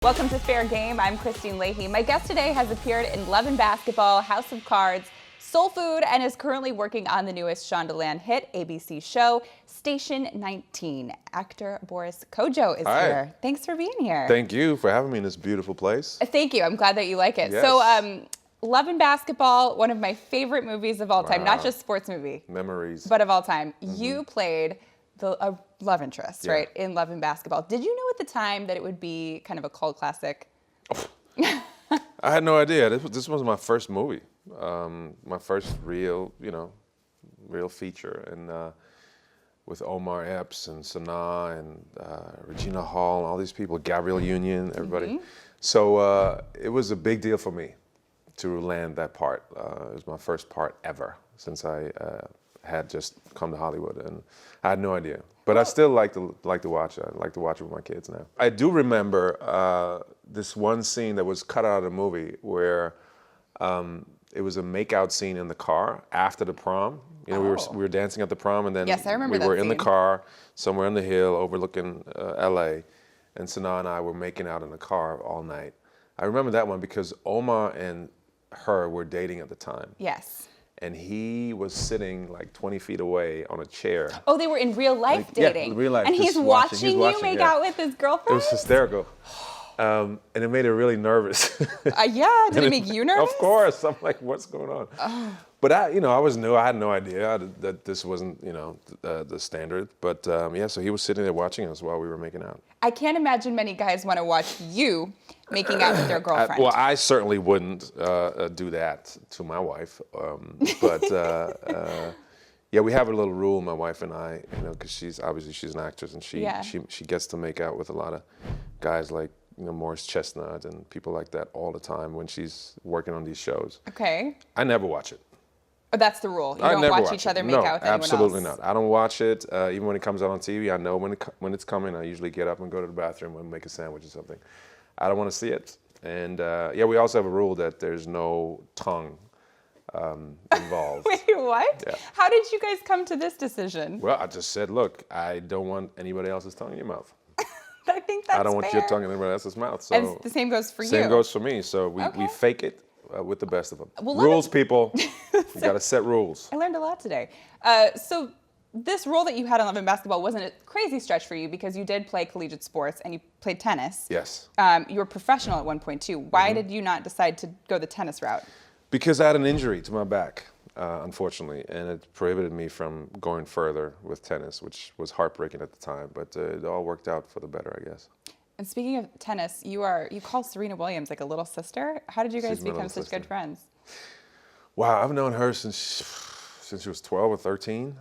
Welcome to Fair Game. I'm Kristine Leahy. My guest today has appeared in Love and Basketball, House of Cards, Soul Food, and is currently working on the newest Shonda Rhimes hit ABC show, Station 19. Actor Boris Kodjoe is here. Thanks for being here. Thank you for having me in this beautiful place. Thank you. I'm glad that you like it. Yes. So, Love and Basketball, one of my favorite movies of all time, not just sports movie. Memories. But of all time. You played a love interest, right, in Love and Basketball. Did you know at the time that it would be kind of a cult classic? I had no idea. This was my first movie, my first real feature, and with Omar Epps and Sanaa and Regina Hall and all these people, Gabrielle Union, everybody. So it was a big deal for me to land that part. It was my first part ever since I had just come to Hollywood, and I had no idea. But I still like to watch it. I like to watch it with my kids now. I do remember this one scene that was cut out of the movie where it was a make-out scene in the car after the prom. You know, we were dancing at the prom, and then we were in the car somewhere on the hill overlooking LA, and Sanaa and I were making out in the car all night. I remember that one because Omar and her were dating at the time. Yes. And he was sitting like 20 feet away on a chair. Oh, they were in real life dating? Yeah, real life. And he's watching you make out with his girlfriend? It was hysterical. And it made her really nervous. Yeah, did it make you nervous? Of course. I'm like, what's going on? Oh. But I was new. I had no idea that this wasn't, the standard. But so he was sitting there watching us while we were making out. I can't imagine many guys want to watch you making out with their girlfriend. Well, I certainly wouldn't do that to my wife. Yeah, we have a little rule, my wife and I, because she's an actress, and she gets to make out with a lot of guys like Morris Chestnut and people like that all the time when she's working on these shows. Okay. I never watch it. Oh, that's the rule. You don't watch each other make out with anyone else. Absolutely not. I don't watch it. Even when it comes out on TV, I know when it's coming. I usually get up and go to the bathroom and make a sandwich or something. I don't want to see it. And we also have a rule that there's no tongue involved. Wait, what? Yeah. How did you guys come to this decision? Well, I just said, look, I don't want anybody else's tongue in your mouth. I think that's I don't want fair. your tongue in anybody else's mouth. So And the same goes for you. Same goes for me. So we fake it with the best of them. Well, rules, people. We got to set rules. I learned a lot today. So this role that you had on Love and Basketball wasn't a crazy stretch for you because you did play collegiate sports and you played tennis. Yes. You were professional at one point too. Why did you not decide to go the tennis route? Because I had an injury to my back, unfortunately, and it prohibited me from going further with tennis, which was heartbreaking at the time. But it all worked out for the better, I guess. And speaking of tennis, you call Serena Williams like a little sister. How did you guys become such good friends? Wow, I've known her since she was 12 or 13,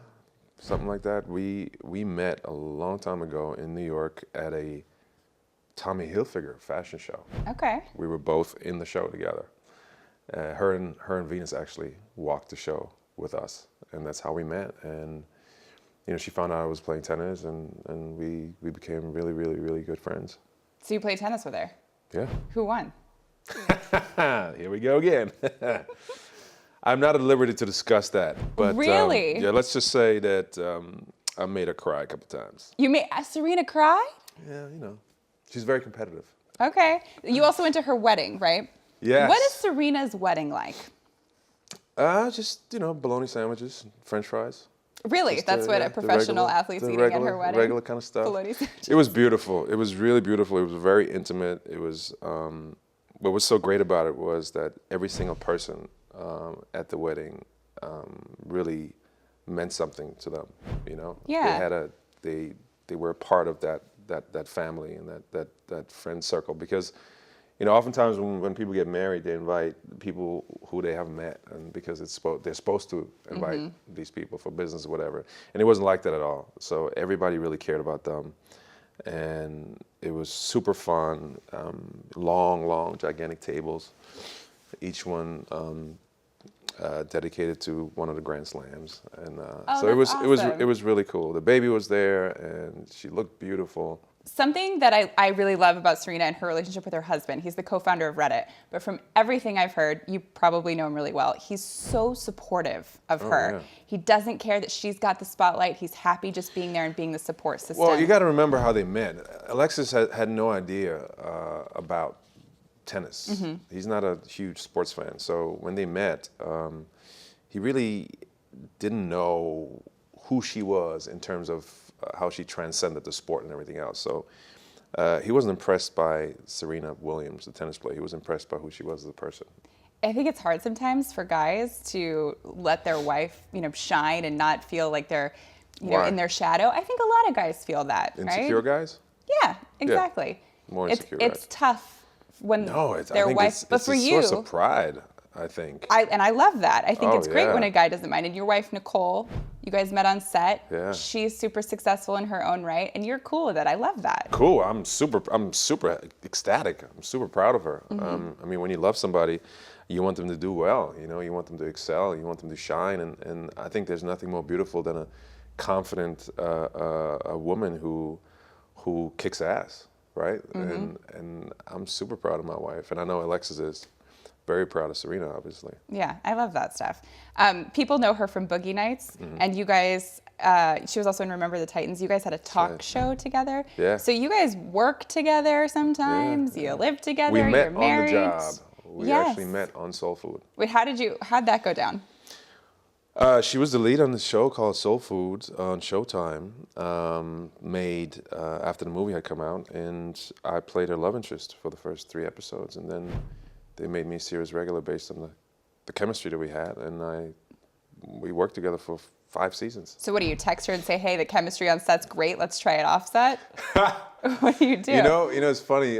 something like that. We met a long time ago in New York at a Tommy Hilfiger fashion show. Okay. We were both in the show together. Her and Venus actually walked the show with us, and that's how we met. And she found out I was playing tennis, and we became really, really, really good friends. So you played tennis with her? Yeah. Who won? Here we go again. I'm not at liberty to discuss that. But, really? Let's just say that I made her cry a couple times. You made Serena cry? Yeah, she's very competitive. Okay. You also went to her wedding, right? Yes. What is Serena's wedding like? Just, bologna sandwiches, French fries. Really? Just, That's what a professional athlete's eating at her wedding? Regular kind of stuff. Bologna sandwiches. It was beautiful. It was really beautiful. It was very intimate. It was, what was so great about it was that every single person at the wedding really meant something to them, Yeah. They were a part of that family and that friend circle, because oftentimes when people get married, they invite people who they haven't met, and because they're supposed to invite these people for business or whatever. And it wasn't like that at all. So everybody really cared about them, and it was super fun. Long, gigantic tables, each one dedicated to one of the Grand Slams, and so it was really cool. The baby was there, and she looked beautiful. Something that I really love about Serena and her relationship with her husband, he's the co-founder of Reddit, but from everything I've heard, you probably know him really well, he's so supportive of her. Yeah. He doesn't care that she's got the spotlight. He's happy just being there and being the support system. Well, you got to remember how they met. Alexis had no idea about tennis. Mm-hmm. He's not a huge sports fan. So when they met, he really didn't know who she was in terms of how she transcended the sport and everything else. So he wasn't impressed by Serena Williams, the tennis player. He was impressed by who she was as a person. I think it's hard sometimes for guys to let their wife, shine and not feel like they're, Why? in their shadow. I think a lot of guys feel that, Insecure right? guys? Yeah, exactly. More insecure It's guys. tough when No, their I think wife. But it's for a you, source of pride, I think. I love that. I think Oh, it's great yeah. when a guy doesn't mind. And your wife Nicole, you guys met on set. Yeah. She's super successful in her own right, and you're cool with it. I love that. Cool. I'm super ecstatic. I'm super proud of her. Mm-hmm. I mean, when you love somebody, you want them to do well. You want them to excel. You want them to shine. And I think there's nothing more beautiful than a confident a woman who kicks ass, right? Mm-hmm. And I'm super proud of my wife, and I know Alexis is very proud of Serena, obviously. Yeah, I love that stuff. People know her from Boogie Nights, Mm-hmm. and you guys, she was also in Remember the Titans. You guys had a talk right. show together. Yeah. So you guys work together sometimes. Yeah. You live together. We met You're married. on the job. We Yes. actually met on Soul Food. Wait, how'd that go down? She was the lead on the show called Soul Food on Showtime, made after the movie had come out, and I played her love interest for the first 3 episodes, and then they made me a series regular based on the chemistry that we had, and we worked together for 5 seasons. So what do you text her and say, hey, the chemistry on set's great, let's try it off set? What do you do? It's funny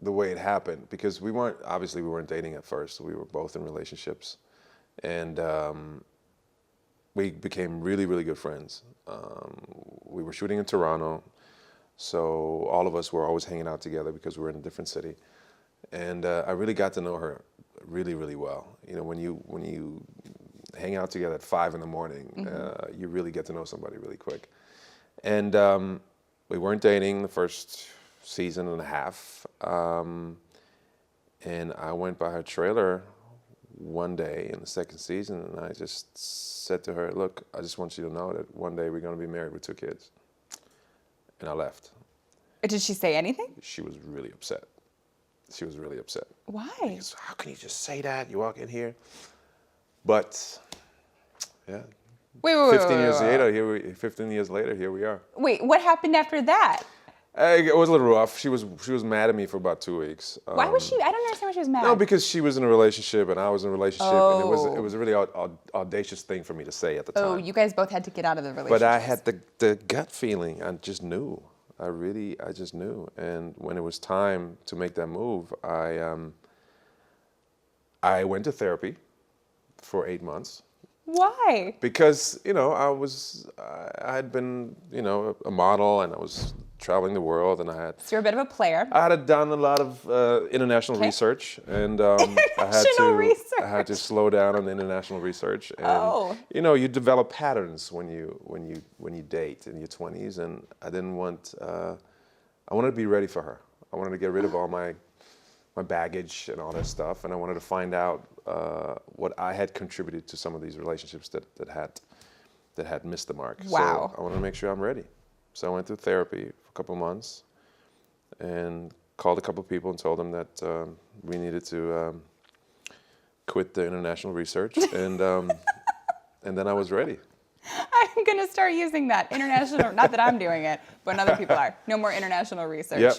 the way it happened, because we weren't dating at first. We were both in relationships. And we became really, really good friends. We were shooting in Toronto, so all of us were always hanging out together because we were in a different city. And I really got to know her really, really well. When you hang out together at 5 in the morning, you really get to know somebody really quick. And we weren't dating the first season and a half. And I went by her trailer one day in the second season, and I just said to her, look, I just want you to know that one day we're going to be married with 2 kids. And I left. Did she say anything? She was really upset. She was really upset. Why? Because how can you just say that? You walk in here. But, yeah. Wait, 15 years later, here we are. Wait, what happened after that? It was a little rough. She was mad at me for about 2 weeks. Why was she? I don't understand why she was mad. No, because she was in a relationship and I was in a relationship, and it was a really audacious thing for me to say at the time. Oh, you guys both had to get out of the relationship. But I had the gut feeling. I just knew. I just knew. And when it was time to make that move, I went to therapy for 8 months. Why? Because I had been a model, and I was traveling the world, and So you're a bit of a player. I had done a lot of international research, and I had to slow down on the international research. And you develop patterns when you date in your 20s, and I didn't want. I wanted to be ready for her. I wanted to get rid of all my baggage and all that stuff, and I wanted to find out what I had contributed to some of these relationships that had missed the mark. Wow. So I wanted to make sure I'm ready. So I went through therapy for a couple of months and called a couple of people and told them that we needed to quit the international research, and then I was ready. I'm going to start using that. International, not that I'm doing it, but other people are. No more international research. Yep.